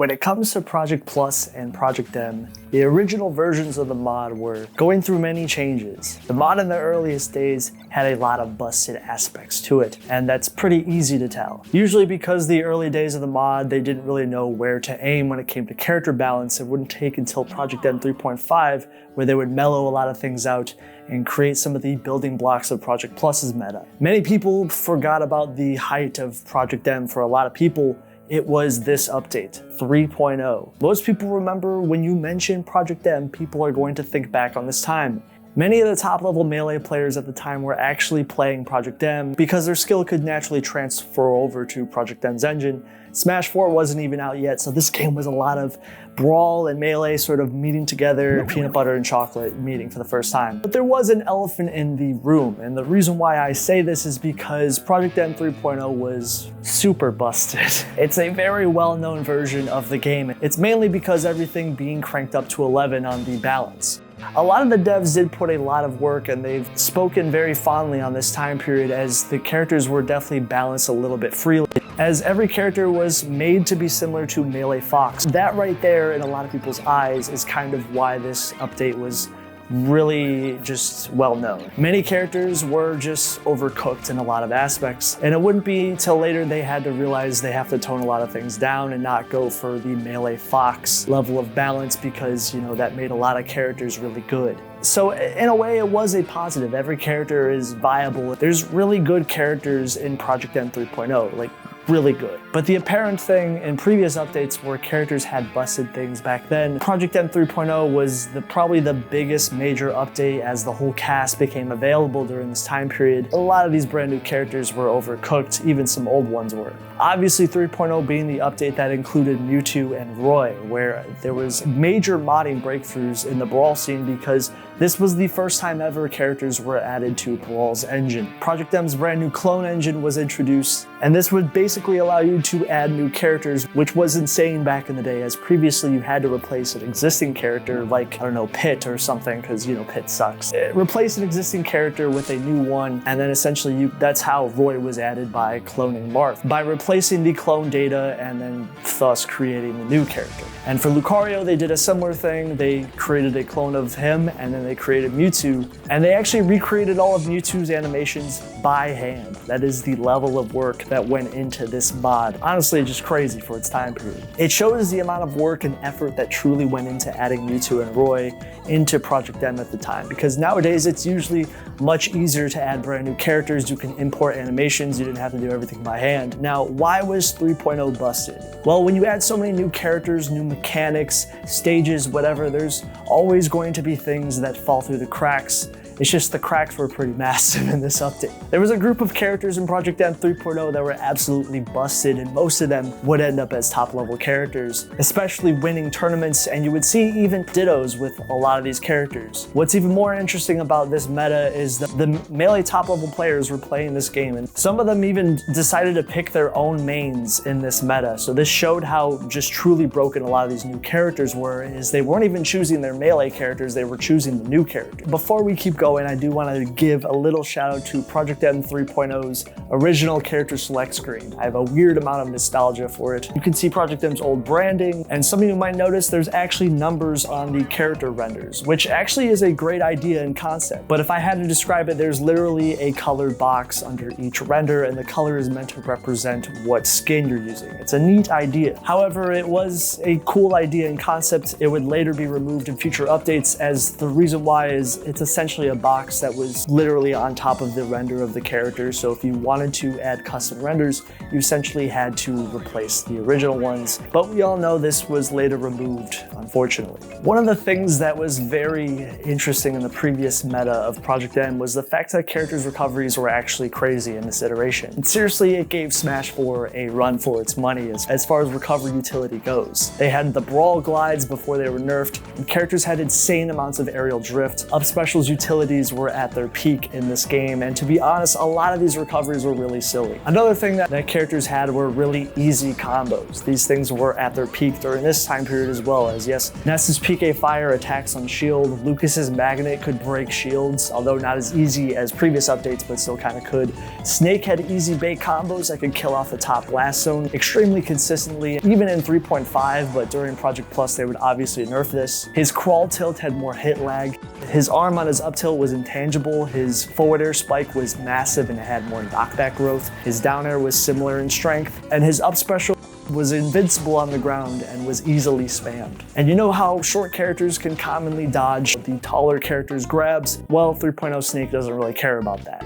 When it comes to Project Plus and Project M, the original versions of the mod were going through many changes. The mod in the earliest days had a lot of busted aspects to it, and that's pretty easy to tell. Usually because the early days of the mod, they didn't really know where to aim when it came to character balance. It wouldn't take until Project M 3.5 where they would mellow a lot of things out and create some of the building blocks of Project Plus's meta. Many people forgot about the height of Project M. For a lot of people, it was this update, 3.0. Most people remember when you mention Project M, people are going to think back on this time. Many of the top level Melee players at the time were actually playing Project M because their skill could naturally transfer over to Project M's engine. Smash 4 wasn't even out yet, so this game was a lot of Brawl and Melee sort of meeting together, peanut butter and chocolate meeting for the first time. But there was an elephant in the room, and the reason why I say this is because Project M 3.0 was super busted. It's a very well-known version of the game. It's mainly because everything being cranked up to 11 on the balance. A lot of the devs did put a lot of work, and they've spoken very fondly on this time period as the characters were definitely balanced a little bit freely, as every character was made to be similar to Melee Fox. That right there in a lot of people's eyes is kind of why this update was really just well known. Many characters were just overcooked in a lot of aspects, and it wouldn't be till later they had to realize they have to tone a lot of things down and not go for the Melee Fox level of balance because, you know, that made a lot of characters really good. So in a way, it was a positive. Every character is viable. There's really good characters in Project M 3.0, like really good. But the apparent thing in previous updates where characters had busted things back then, Project M 3.0 was probably the biggest major update as the whole cast became available during this time period. A lot of these brand new characters were overcooked, even some old ones were. Obviously 3.0 being the update that included Mewtwo and Roy, where there was major modding breakthroughs in the Brawl scene because this was the first time ever characters were added to Brawl's engine. Project M's brand new clone engine was introduced, and this would basically allow you to add new characters, which was insane back in the day, as previously you had to replace an existing character like, I don't know, Pit or something, because, you know, Pit sucks. Replace an existing character with a new one, and then essentially that's how Roy was added by cloning Marth, by replacing the clone data and then thus creating the new character. And for Lucario, they did a similar thing. They created a clone of him, and then they created Mewtwo, and they actually recreated all of Mewtwo's animations by hand. That is the level of work that went into this mod. Honestly, just crazy for its time period. It shows the amount of work and effort that truly went into adding Mewtwo and Roy into Project M at the time, because nowadays it's usually much easier to add brand new characters. You can import animations, you didn't have to do everything by hand. Now, why was 3.0 busted? Well, when you add so many new characters, new mechanics, stages, whatever, there's always going to be things that fall through the cracks. It's just the cracks were pretty massive in this update. There was a group of characters in Project M 3.0 that were absolutely busted, and most of them would end up as top level characters, especially winning tournaments, and you would see even dittos with a lot of these characters. What's even more interesting about this meta is that the Melee top level players were playing this game, and some of them even decided to pick their own mains in this meta. So this showed how just truly broken a lot of these new characters were, is they weren't even choosing their Melee characters, they were choosing the new character. Before we keep going, I do want to give a little shout out to Project M 3.0's original character select screen. I have a weird amount of nostalgia for it. You can see Project M's old branding, and some of you might notice there's actually numbers on the character renders, which actually is a great idea and concept. But if I had to describe it, there's literally a colored box under each render, and the color is meant to represent what skin you're using. It's a neat idea. However, it was a cool idea and concept. It would later be removed in future updates, as the reason why is it's essentially a box that was literally on top of the render of the character. So if you wanted to add custom renders, you essentially had to replace the original ones. But we all know this was later removed, unfortunately. One of the things that was very interesting in the previous meta of Project M was the fact that characters' recoveries were actually crazy in this iteration. And seriously, it gave Smash 4 a run for its money as far as recovery utility goes. They had the Brawl glides before they were nerfed, and characters had insane amounts of aerial drift, up specials utility abilities were at their peak in this game, and to be honest, a lot of these recoveries were really silly. Another thing that characters had were really easy combos. These things were at their peak during this time period as well, as yes, Ness's PK Fire attacks on shield, Lucas's Magnet could break shields, although not as easy as previous updates, but still kind of could. Snake had easy bait combos that could kill off the top blast zone extremely consistently, even in 3.5, but during Project Plus they would obviously nerf this. His crawl tilt had more hit lag. His arm on his up tilt was intangible. His forward air spike was massive and had more knockback growth. His down air was similar in strength, and his up special was invincible on the ground and was easily spammed. And you know how short characters can commonly dodge the taller characters' grabs? Well, 3.0 Snake doesn't really care about that.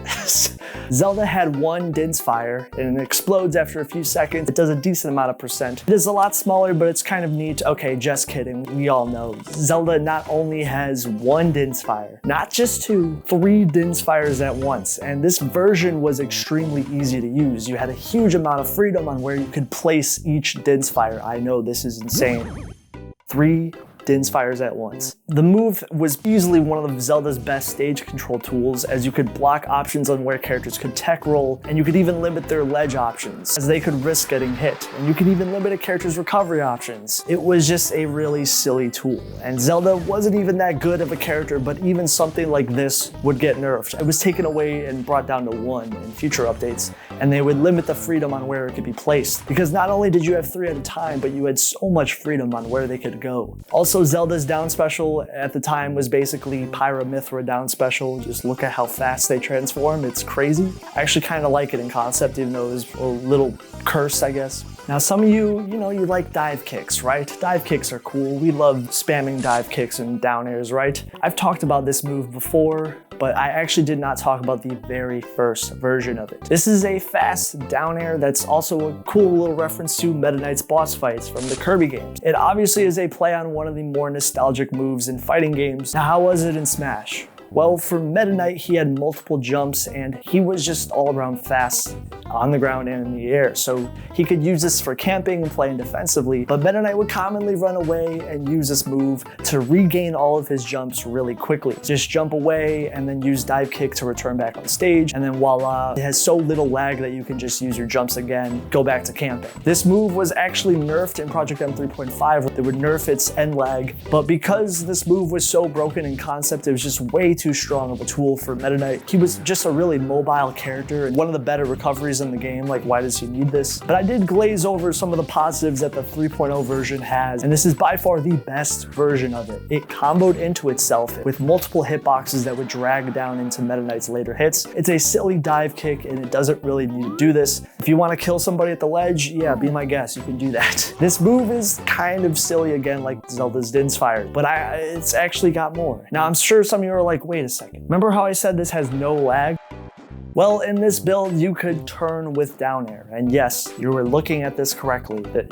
Zelda had one Din's Fire, and it explodes after a few seconds. It does a decent amount of percent. It is a lot smaller, but it's kind of neat. Okay, just kidding, we all know. Zelda not only has one Din's Fire, not just two, 3 Din's Fires at once, and this version was extremely easy to use. You had a huge amount of freedom on where you could place each Din's Fire. I know this is insane. 3 Din's Fires at once. The move was easily one of Zelda's best stage control tools, as you could block options on where characters could tech roll, and you could even limit their ledge options, as they could risk getting hit, and you could even limit a character's recovery options. It was just a really silly tool, and Zelda wasn't even that good of a character, but even something like this would get nerfed. It was taken away and brought down to 1 in future updates, and they would limit the freedom on where it could be placed, because not only did you have 3 at a time, but you had so much freedom on where they could go. Also, Zelda's down special at the time was basically Pyra/Mythra down special. Just look at how fast they transform, it's crazy. I actually kind of like it in concept, even though it was a little cursed, I guess. Now some of you like dive kicks, right? Dive kicks are cool. We love spamming dive kicks and down airs, right? I've talked about this move before, but I actually did not talk about the very first version of it. This is a fast down air that's also a cool little reference to Meta Knight's boss fights from the Kirby games. It obviously is a play on one of the more nostalgic moves in fighting games. Now how was it in Smash? Well, for Meta Knight, he had multiple jumps and he was just all around fast on the ground and in the air. So he could use this for camping and playing defensively, but Meta Knight would commonly run away and use this move to regain all of his jumps really quickly. Just jump away and then use dive kick to return back on stage, and then voila, it has so little lag that you can just use your jumps again, go back to camping. This move was actually nerfed in Project M 3.5. They would nerf its end lag, but because this move was so broken in concept, it was just way too strong of a tool for Meta Knight. He was just a really mobile character and one of the better recoveries in the game. Like, why does he need this? But I did glaze over some of the positives that the 3.0 version has, and this is by far the best version of it. It comboed into itself with multiple hitboxes that would drag down into Meta Knight's later hits. It's a silly dive kick and it doesn't really need to do this. If you want to kill somebody at the ledge, yeah, be my guest, you can do that. This move is kind of silly again, like Zelda's Din's Fire, but it's actually got more. Now I'm sure some of you are like, wait a second, remember how I said this has no lag? Well, in this build, you could turn with down air. And yes, you were looking at this correctly, that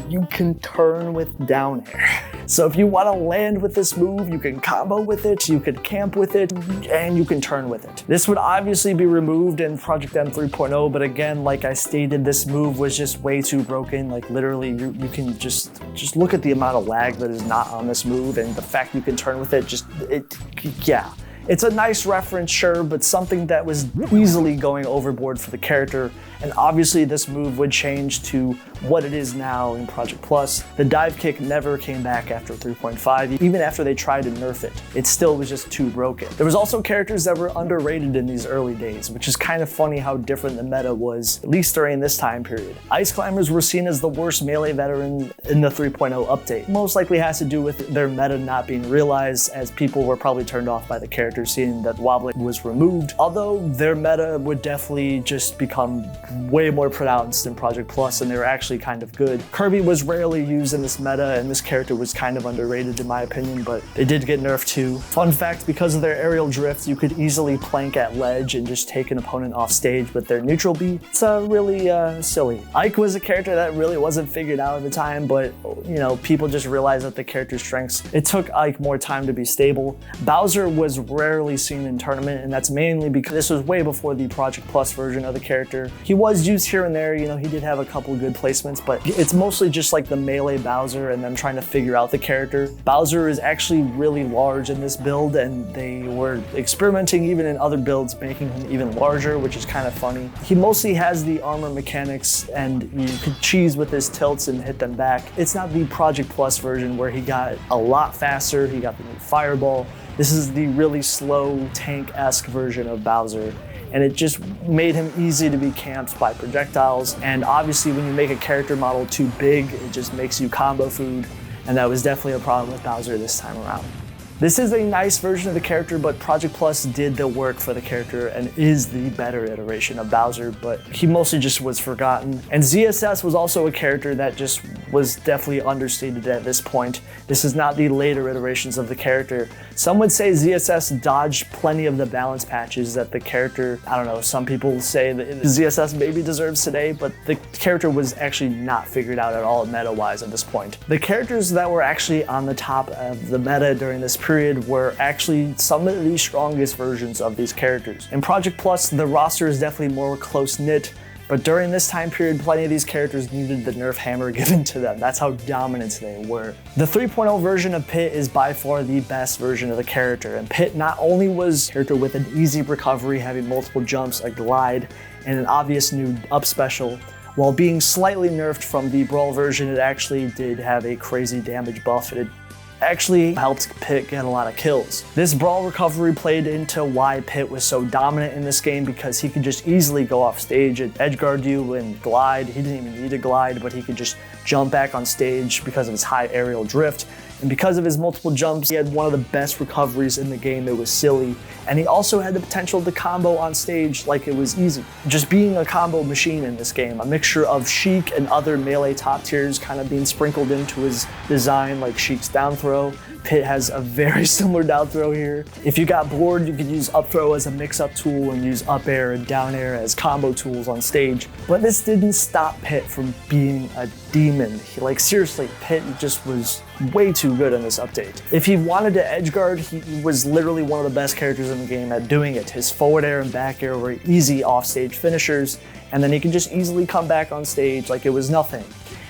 you can turn with down air. So if you want to land with this move, you can combo with it, you can camp with it, and you can turn with it. This would obviously be removed in Project M 3.0, but again, like I stated, this move was just way too broken. Like literally, you can just look at the amount of lag that is not on this move, and the fact you can turn with it, yeah. It's a nice reference, sure, but something that was easily going overboard for the character, and obviously this move would change to what it is now in Project Plus. The dive kick never came back after 3.5, even after they tried to nerf it. It still was just too broken. There was also characters that were underrated in these early days, which is kind of funny how different the meta was, at least during this time period. Ice Climbers were seen as the worst melee veteran in the 3.0 update. Most likely has to do with their meta not being realized, as people were probably turned off by the character seeing that wobbling was removed, although their meta would definitely just become way more pronounced in Project Plus, and they were actually kind of good. Kirby was rarely used in this meta, and this character was kind of underrated in my opinion, but they did get nerfed too. Fun fact, because of their aerial drift, you could easily plank at ledge and just take an opponent off stage with their neutral B. It's really silly. Ike was a character that really wasn't figured out at the time, but people just realized that the character's strengths. It took Ike more time to be stable. Bowser was rarely seen in tournament, and that's mainly because this was way before the Project Plus version of the character. He was used here and there, you know, he did have a couple of good placements, but it's mostly just like the melee Bowser and them trying to figure out the character. Bowser is actually really large in this build, and they were experimenting even in other builds, making him even larger, which is kind of funny. He mostly has the armor mechanics, and you could cheese with his tilts and hit them back. It's not the Project Plus version where he got a lot faster, he got the new Fireball. This is the really slow tank-esque version of Bowser, and it just made him easy to be camped by projectiles. And obviously when you make a character model too big, it just makes you combo food, and that was definitely a problem with Bowser this time around. This is a nice version of the character, but Project Plus did the work for the character and is the better iteration of Bowser, but he mostly just was forgotten. And ZSS was also a character that just was definitely understated at this point. This is not the later iterations of the character. Some would say ZSS dodged plenty of the balance patches that the character, I don't know, some people say that ZSS maybe deserves today, but the character was actually not figured out at all meta-wise at this point. The characters that were actually on the top of the meta during this period were actually some of the strongest versions of these characters. In Project Plus, the roster is definitely more close-knit, but during this time period, plenty of these characters needed the nerf hammer given to them. That's how dominant they were. The 3.0 version of Pit is by far the best version of the character, and Pit not only was a character with an easy recovery, having multiple jumps, a glide, and an obvious new up special, while being slightly nerfed from the Brawl version, it actually did have a crazy damage buff. It actually helped Pit get a lot of kills. This Brawl recovery played into why Pit was so dominant in this game, because he could just easily go off stage and edgeguard you and glide. He didn't even need to glide, but he could just jump back on stage because of his high aerial drift. And because of his multiple jumps, he had one of the best recoveries in the game. It was silly. And he also had the potential to combo on stage like it was easy. Just being a combo machine in this game, a mixture of Sheik and other melee top tiers kind of being sprinkled into his design, like Sheik's down throw. Pit has a very similar down throw here. If you got bored, you could use up throw as a mix-up tool and use up air and down air as combo tools on stage. But this didn't stop Pit from being a demon. Like seriously, Pit just was way too good in this update. If he wanted to edgeguard, he was literally one of the best characters in the game at doing it. His forward air and back air were easy offstage finishers, and then he could just easily come back on stage like it was nothing.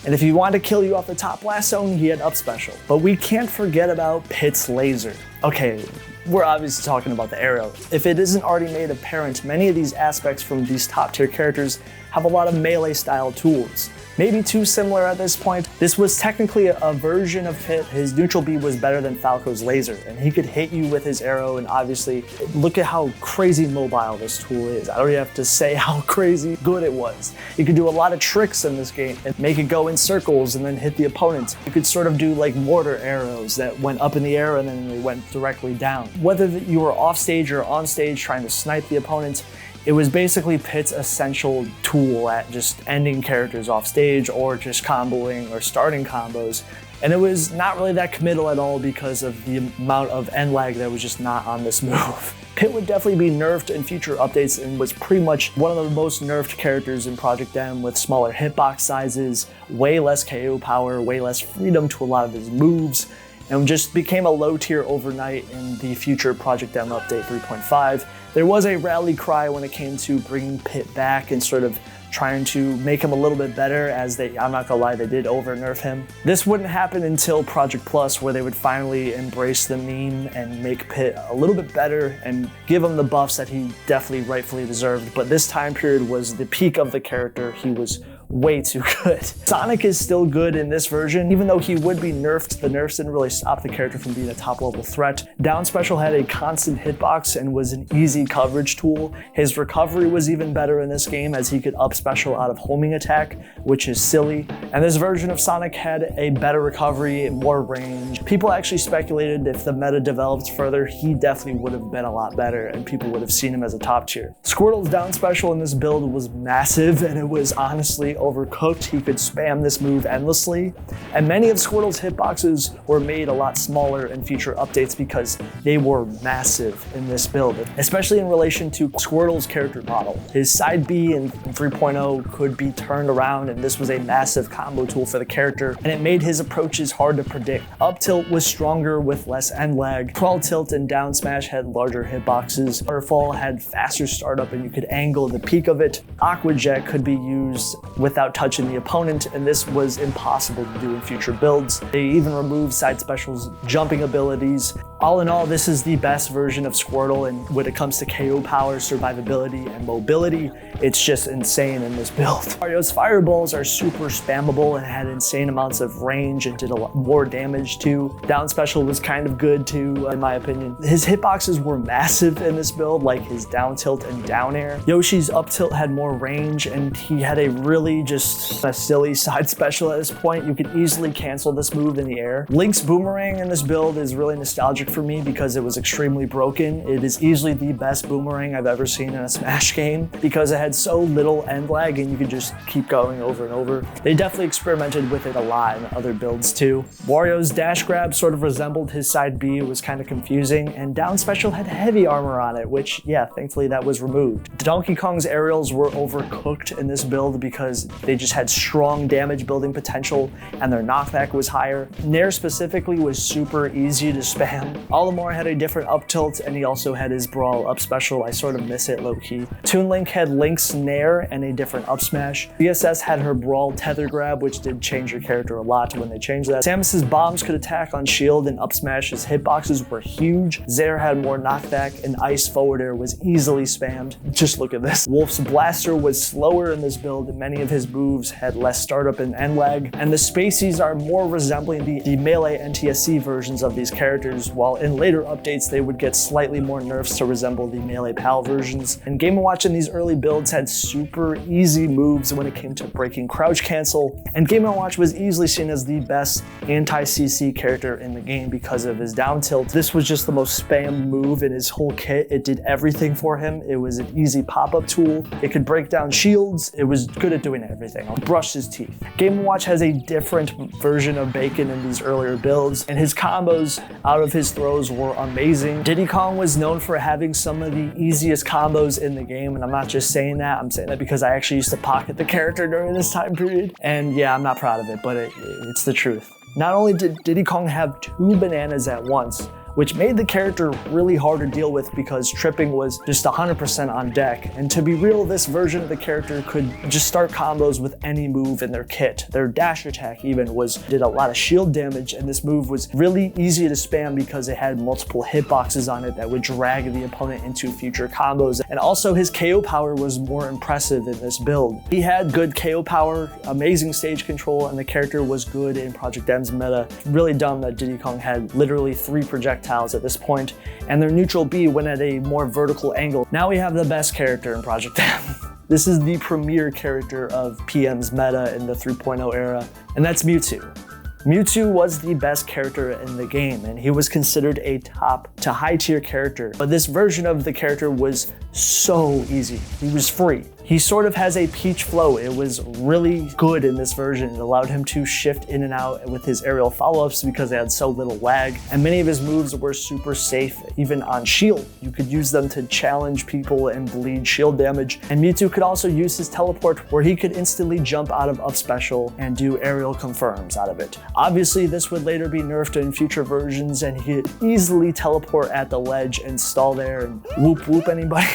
And if he wanted to kill you off the top blast zone, he had up special. But we can't forget about Pit's laser. Okay, we're obviously talking about the arrow. If it isn't already made apparent, many of these aspects from these top tier characters have a lot of melee style tools. Maybe too similar at this point. This was technically a version of Pit. His neutral beam was better than Falco's laser, and he could hit you with his arrow, and obviously, look at how crazy mobile this tool is. I don't even have to say how crazy good it was. You could do a lot of tricks in this game and make it go in circles and then hit the opponent. You could sort of do like mortar arrows that went up in the air and then they went directly down. Whether you were off stage or on stage trying to snipe the opponent, it was basically Pit's essential tool at just ending characters off stage or just comboing or starting combos. And it was not really that committal at all because of the amount of end lag that was just not on this move. Pit would definitely be nerfed in future updates and was pretty much one of the most nerfed characters in Project M, with smaller hitbox sizes, way less KO power, way less freedom to a lot of his moves, and just became a low tier overnight in the future Project M update 3.5. There was a rally cry when it came to bringing Pit back and sort of trying to make him a little bit better, as I'm not gonna lie, they did over nerf him. This wouldn't happen until Project Plus, where they would finally embrace the meme and make Pit a little bit better and give him the buffs that he definitely rightfully deserved. But this time period was the peak of the character. He was way too good. Sonic is still good in this version, even though he would be nerfed. The nerfs didn't really stop the character from being a top level threat. Down special had a constant hitbox and was an easy coverage tool. His recovery was even better in this game, as he could up special out of homing attack, which is silly. And this version of Sonic had a better recovery and more range. People actually speculated if the meta developed further, he definitely would have been a lot better and people would have seen him as a top tier. Squirtle's down special in this build was massive, and it was honestly overcooked. He could spam this move endlessly, and many of Squirtle's hitboxes were made a lot smaller in future updates because they were massive in this build, especially in relation to Squirtle's character model. His side B in 3.0 could be turned around, and this was a massive combo tool for the character, and it made his approaches hard to predict. Up tilt was stronger with less end lag. Crawl tilt and down smash had larger hitboxes. Waterfall had faster startup and you could angle the peak of it. Aqua Jet could be used without touching the opponent, and this was impossible to do in future builds. They even removed side specials, jumping abilities. All in all, this is the best version of Squirtle, and when it comes to KO power, survivability, and mobility, it's just insane in this build. Mario's fireballs are super spammable and had insane amounts of range and did a lot more damage too. Down special was kind of good too, in my opinion. His hitboxes were massive in this build, like his down tilt and down air. Yoshi's up tilt had more range, and he had a really just a silly side special at this point. You could easily cancel this move in the air. Link's boomerang in this build is really nostalgic for me because it was extremely broken. It is easily the best boomerang I've ever seen in a Smash game because it had so little end lag and you could just keep going over and over. They definitely experimented with it a lot in other builds too. Wario's dash grab sort of resembled his side B. It was kind of confusing, and down special had heavy armor on it, which yeah, thankfully that was removed. Donkey Kong's aerials were overcooked in this build because they just had strong damage building potential and their knockback was higher. Nair specifically was super easy to spam. Olimar had a different up tilt, and he also had his brawl up special. I sort of miss it low-key. Toon Link had Link's Nair and a different up smash. BSS had her brawl tether grab, which did change her character a lot when they changed that. Samus's bombs could attack on shield and up smash. His hitboxes were huge. Zaire had more knockback, and ice forward air was easily spammed. Just look at this. Wolf's blaster was slower in this build, and many of his moves had less startup and end lag. And the Spaceys are more resembling the melee NTSC versions of these characters, while in later updates they would get slightly more nerfs to resemble the melee PAL versions. And Game & Watch in these early builds had super easy moves when it came to breaking crouch cancel, and Game & Watch was easily seen as the best anti-CC character in the game because of his down tilt. This was just the most spammed move in his whole kit. It did everything for him. It was an easy pop-up tool. It could break down shields. It was good at doing everything. Brush his teeth. Game & Watch has a different version of Bacon in these earlier builds, and his combos out of his throws were amazing. Diddy Kong was known for having some of the easiest combos in the game, and I'm not just saying that, I'm saying that because I actually used to pocket the character during this time period. And yeah, I'm not proud of it, but it's the truth. Not only did Diddy Kong have 2 bananas at once, which made the character really hard to deal with because tripping was just 100% on deck. And to be real, this version of the character could just start combos with any move in their kit. Their dash attack even did a lot of shield damage, and this move was really easy to spam because it had multiple hitboxes on it that would drag the opponent into future combos. And also his KO power was more impressive in this build. He had good KO power, amazing stage control, and the character was good in Project M's meta. Really dumb that Diddy Kong had literally 3 projectiles at this point, and their neutral B went at a more vertical angle. Now we have the best character in Project M. This is the premier character of PM's meta in the 3.0 era, and that's Mewtwo. Mewtwo was the best character in the game, and he was considered a top to high tier character, but this version of the character was so easy. He was free. He sort of has a Peach flow. It was really good in this version. It allowed him to shift in and out with his aerial follow-ups because they had so little lag, and many of his moves were super safe, even on shield. You could use them to challenge people and bleed shield damage, and Mewtwo could also use his teleport where he could instantly jump out of up special and do aerial confirms out of it. Obviously, this would later be nerfed in future versions, and he could easily teleport at the ledge and stall there and whoop whoop anybody.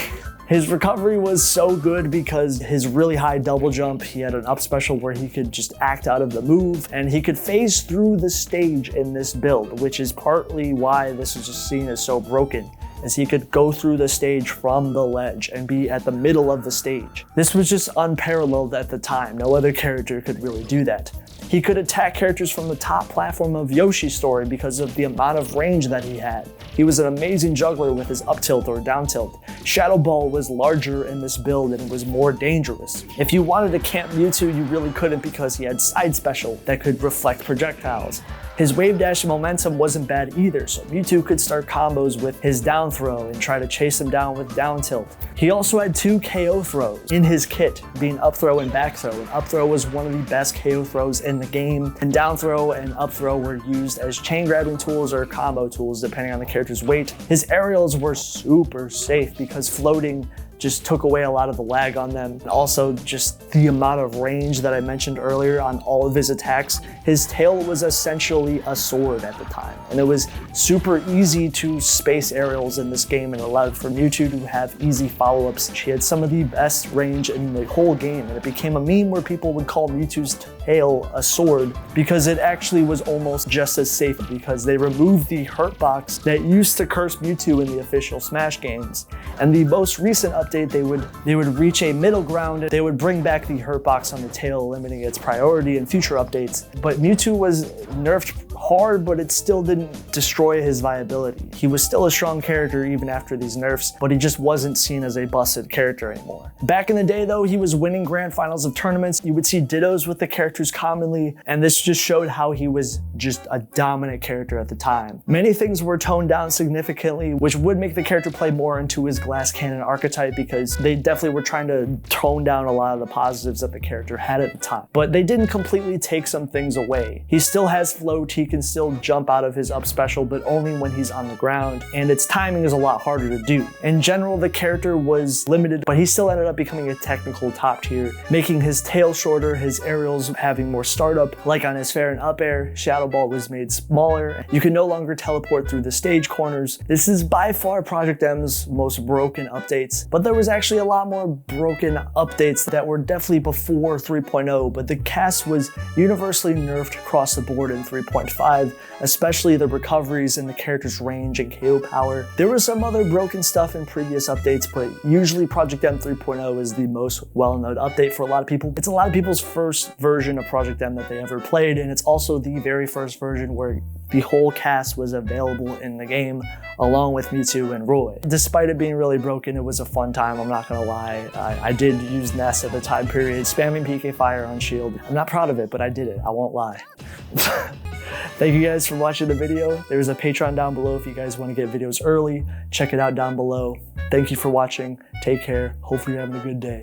His recovery was so good because his really high double jump, he had an up special where he could just act out of the move, and he could phase through the stage in this build, which is partly why this is just seen as so broken, as he could go through the stage from the ledge and be at the middle of the stage. This was just unparalleled at the time. No other character could really do that. He could attack characters from the top platform of Yoshi's story because of the amount of range that he had. He was an amazing juggler with his up tilt or down tilt. Shadow Ball was larger in this build and was more dangerous. If you wanted to camp Mewtwo, you really couldn't because he had side special that could reflect projectiles. His wave dash momentum wasn't bad either, so Mewtwo could start combos with his down throw and try to chase him down with down tilt. He also had 2 KO throws in his kit, being up throw and back throw, and up throw was one of the best KO throws in the game, and down throw and up throw were used as chain grabbing tools or combo tools depending on the character's weight. His aerials were super safe because floating just took away a lot of the lag on them. And also just the amount of range that I mentioned earlier on all of his attacks. His tail was essentially a sword at the time, and it was super easy to space aerials in this game and allowed for Mewtwo to have easy follow-ups. She had some of the best range in the whole game, and it became a meme where people would call Mewtwo's tail a sword because it actually was almost just as safe, because they removed the hurt box that used to curse Mewtwo in the official Smash games. And the most recent update, they would reach a middle ground. They would bring back the hurt box on the tail, limiting its priority in future updates. But Mewtwo was nerfed hard, but it still didn't destroy his viability. He was still a strong character even after these nerfs, but he just wasn't seen as a busted character anymore. Back in the day though, he was winning grand finals of tournaments. You would see dittos with the characters commonly, and this just showed how he was just a dominant character at the time. Many things were toned down significantly, which would make the character play more into his glass cannon archetype, because they definitely were trying to tone down a lot of the positives that the character had at the time. But they didn't completely take some things away. He still has float, he can still jump out of his up special, but only when he's on the ground, and its timing is a lot harder to do. In general, the character was limited, but he still ended up becoming a technical top tier, making his tail shorter, his aerials having more startup. Like on his fair and up air, Shadow Ball was made smaller. You can no longer teleport through the stage corners. This is by far Project M's most broken updates, but there was actually a lot more broken updates that were definitely before 3.0, but the cast was universally nerfed across the board in 3.5, especially the recoveries and the character's range and KO power. There was some other broken stuff in previous updates, but usually Project M 3.0 is the most well-known update for a lot of people. It's a lot of people's first version of Project M that they ever played, and it's also the very first version where the whole cast was available in the game, along with Mewtwo and Roy. Despite it being really broken, it was a fun time, I'm not gonna lie. I did use Ness at the time period, spamming PK Fire on Shield. I'm not proud of it, but I did it, I won't lie. Thank you guys for watching the video. There's a Patreon down below if you guys want to get videos early. Check it out down below. Thank you for watching. Take care. Hopefully you're having a good day.